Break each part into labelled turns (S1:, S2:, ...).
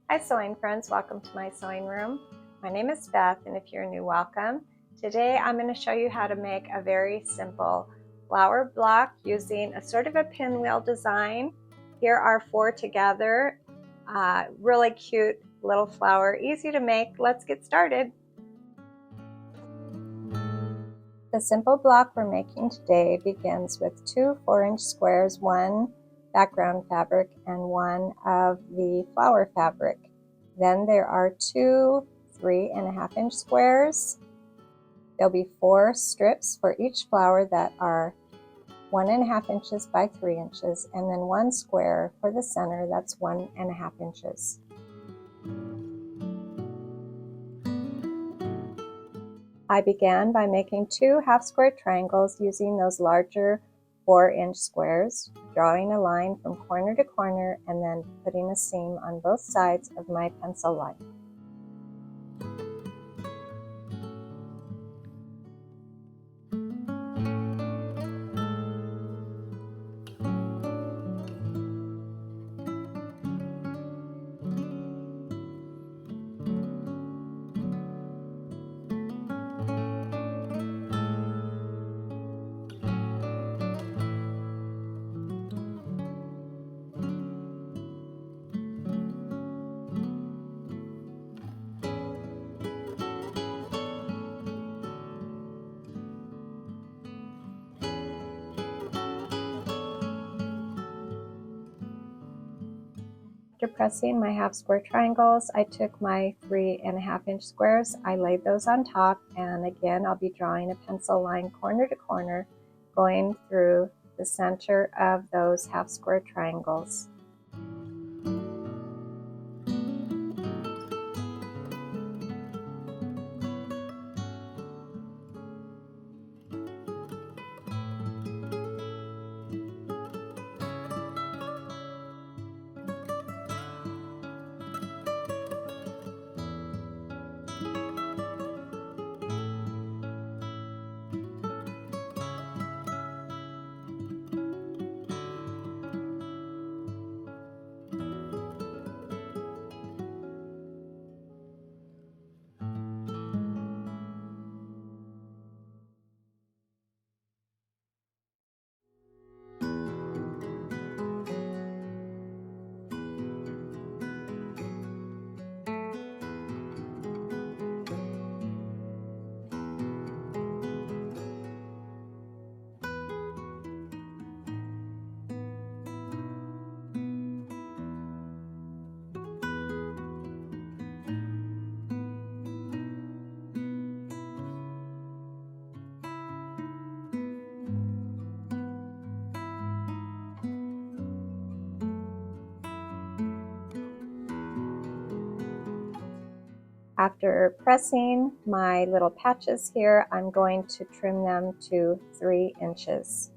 S1: Hi sewing friends, welcome to my sewing room. My name is Beth, and if you're new, welcome. Today I'm going to show you how to make a very simple flower block using a sort of a pinwheel design. Here are 4 together. Really cute little flower, easy to make. Let's get started. The simple block we're making today begins with 2 4-inch squares, 1 background fabric and 1 of the flower fabric. Then there are 2 3.5-inch squares. There'll be 4 strips for each flower that are 1.5 inches by 3 inches, and then 1 square for the center that's 1.5 inches. I began by making 2 half-square triangles using those larger 4-inch squares, drawing a line from corner to corner, and then putting a seam on both sides of my pencil line. After pressing my half square triangles, I took my 3.5-inch squares, I laid those on top, and again I'll be drawing a pencil line corner to corner going through the center of those half square triangles. After pressing my little patches here, I'm going to trim them to 3 inches.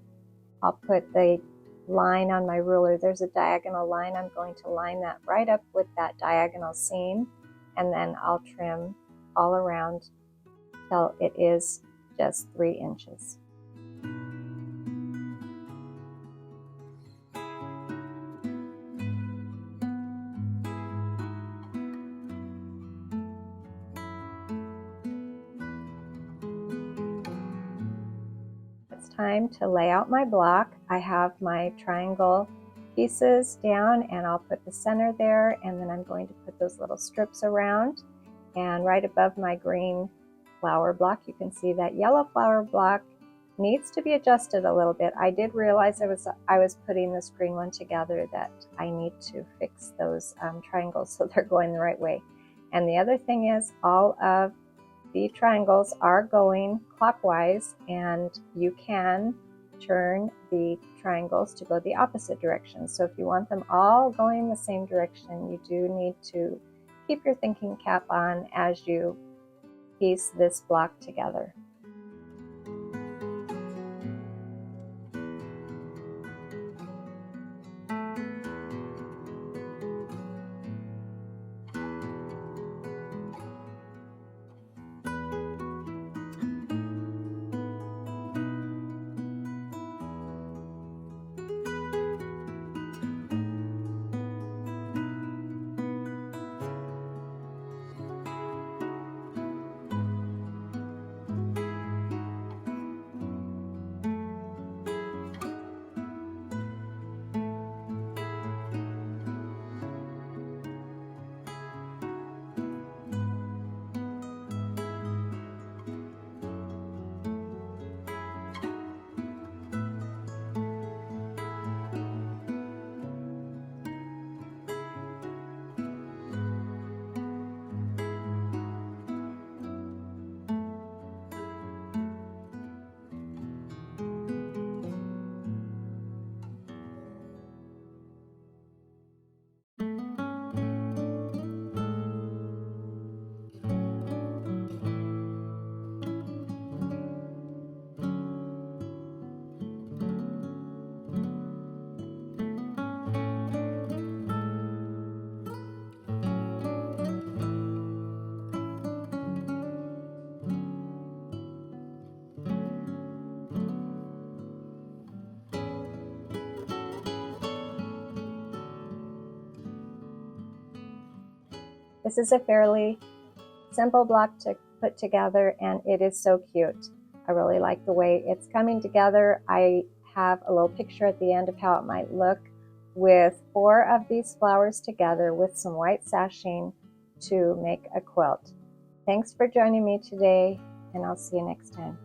S1: I'll put the line on my ruler. There's a diagonal line. I'm going to line that right up with that diagonal seam, and then I'll trim all around till it is just 3 inches. It's time to lay out my block. I have my triangle pieces down, and I'll put the center there, and then I'm going to put those little strips around. And right above my green flower block, you can see that yellow flower block needs to be adjusted a little bit. I did realize I was putting this green one together that I need to fix those triangles so they're going the right way. And the other thing is, all of the triangles are going clockwise, and you can turn the triangles to go the opposite direction. So if you want them all going the same direction, you do need to keep your thinking cap on as you piece this block together. This is a fairly simple block to put together, and it is so cute. I really like the way it's coming together. I have a little picture at the end of how it might look with 4 of these flowers together with some white sashing to make a quilt. Thanks for joining me today, and I'll see you next time.